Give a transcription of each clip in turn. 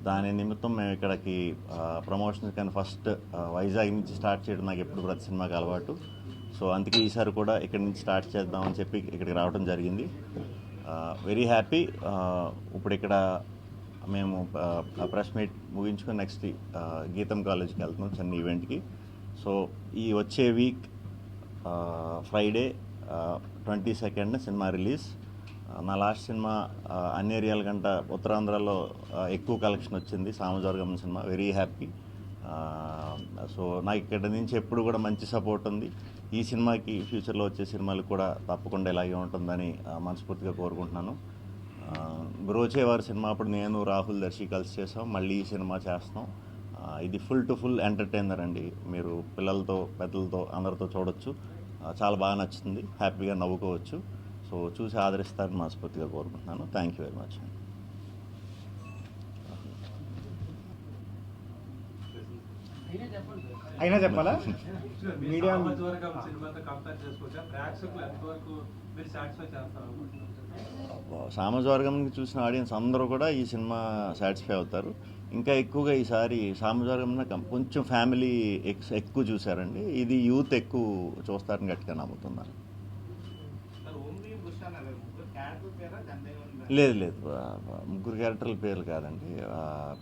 దాని నిమిత్తం మేము ఇక్కడికి ప్రమోషన్స్ కానీ ఫస్ట్ వైజాగ్ నుంచి స్టార్ట్ చేయడం నాకు ఎప్పుడు ప్రతి సినిమాకి అలవాటు. సో అందుకే ఈసారి కూడా ఇక్కడి నుంచి స్టార్ట్ చేద్దామని చెప్పి ఇక్కడికి రావడం జరిగింది. Very happy. ఇప్పుడు ఇక్కడ మేము ప్రెస్ మీట్ ముగించుకొని నెక్స్ట్ గీతం కాలేజ్కి వెళ్తున్నాం చిన్న ఈవెంట్కి. సో ఈ వచ్చే week Friday 22nd cinema release. నా లాస్ట్ సినిమా అన్ని ఏరియాల కంటే ఉత్తరాంధ్రలో ఎక్కువ కలెక్షన్ వచ్చింది, సామజవర్గం సినిమా. Very happy. సో నాకు ఇక్కడ నుంచి ఎప్పుడు కూడా మంచి సపోర్ట్ ఉంది. ఈ సినిమాకి ఫ్యూచర్లో వచ్చే సినిమాలు కూడా తప్పకుండా ఇలాగే ఉంటుందని మనస్ఫూర్తిగా కోరుకుంటున్నాను. బ్రోచేవారి సినిమా అప్పుడు నేను రాహుల్ దర్శి కలిసి చేసాం, మళ్ళీ ఈ సినిమా చేస్తాం. ఇది ఫుల్ టు ఫుల్ ఎంటర్టైనర్ అండి. మీరు పిల్లలతో పెద్దలతో అందరితో చూడొచ్చు. చాలా బాగా నచ్చుతుంది, హ్యాపీగా నవ్వుకోవచ్చు. సో చూసి ఆదరిస్తారని మనస్ఫూర్తిగా కోరుకుంటున్నాను. Thank you very much. అయినా చెప్పాలా? మీడియా సామజవర్గం చూసిన ఆడియన్స్ అందరూ కూడా ఈ సినిమా సాటిస్ఫై అవుతారు. ఇంకా ఎక్కువగా ఈసారి సామజవర్గం కొంచెం ఫ్యామిలీ ఎక్కువ చూశారండి. ఇది యూత్ ఎక్కువ చూస్తారని గట్టిగా నమ్ముతున్నారు. లేదు లేదు, ముగ్గురు క్యారెక్టర్ల పేర్లు కాదండి.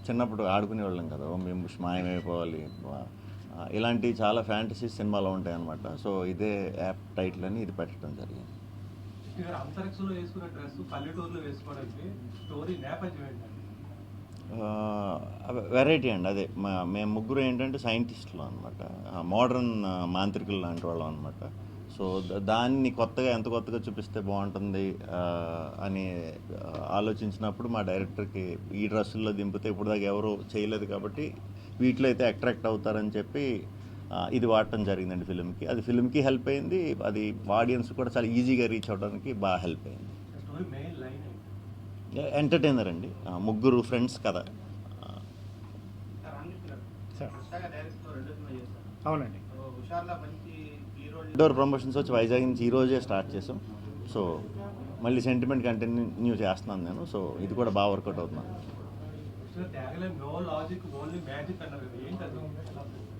చిన్నప్పుడు ఆడుకునే వాళ్ళం కదా, మేము మాయమైపోవాలి, ఇలాంటి చాలా ఫ్యాంటసీ సినిమాలో ఉంటాయన్నమాట. సో ఇదే యాప్ టైటిల్ అని ఇది పెట్టడం జరిగింది. వెరైటీ అండి. అదే మేము ముగ్గురు ఏంటంటే సైంటిస్టులు అనమాట, మోడర్న్ మాంత్రికులు లాంటి వాళ్ళం అనమాట. సో దాన్ని కొత్తగా ఎంత కొత్తగా చూపిస్తే బాగుంటుంది అని ఆలోచించినప్పుడు మా డైరెక్టర్కి ఈ డ్రెస్సుల్లో దింపితే ఇప్పుడు దాకా ఎవరు చేయలేదు కాబట్టి వీటిలో అయితే అట్రాక్ట్ అవుతారని చెప్పి ఇది వాడటం జరిగిందండి ఫిల్మ్కి. అది ఫిల్మ్కి హెల్ప్ అయింది, అది ఆడియన్స్ కూడా చాలా ఈజీగా రీచ్ అవ్వడానికి బాగా హెల్ప్ అయింది. ఎంటర్టైనర్ అండి, ముగ్గురు ఫ్రెండ్స్ కదా. అవునండి. ఇండోర్ ప్రమోషన్స్ వచ్చి వైజాగ్ నుంచి ఈరోజే స్టార్ట్ చేసాం. సో మళ్ళీ సెంటిమెంట్ కంటిన్యూ చేస్తున్నాను నేను. సో ఇది కూడా బాగా వర్కౌట్ అవుతున్నాను.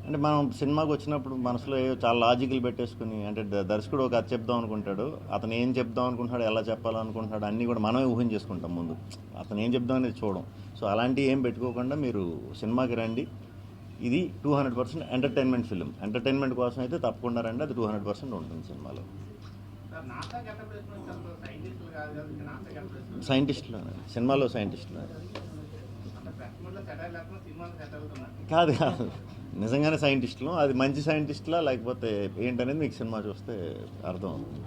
అంటే మనం సినిమాకి వచ్చినప్పుడు మనసులో చాలా లాజికల్ పెట్టేసుకుని, అంటే దర్శకుడు ఒక కథ చెప్దాం అనుకుంటాడు, అతను ఏం చెప్దాం అనుకుంటున్నాడు, ఎలా చెప్పాలనుకుంటున్నాడు అన్నీ కూడా మనమే ఊహించేసుకుంటాం ముందు, అతను ఏం చెప్దాం అనేది చూడం. సో అలాంటివి ఏం పెట్టుకోకుండా మీరు సినిమాకి రండి. ఇది 200% ఎంటర్టైన్మెంట్ ఫిలిం. ఎంటర్టైన్మెంట్ కోసం అయితే తప్పకుండా రండి, అది 200% ఉంటుంది సినిమాలో. సైంటిస్టులు సినిమాలో సైంటిస్టులు కాదు కాదు, నిజంగానే సైంటిస్టులు. అది మంచి సైంటిస్టులా లేకపోతే ఏంటనేది మీకు సినిమా చూస్తే అర్థం అవుతుంది.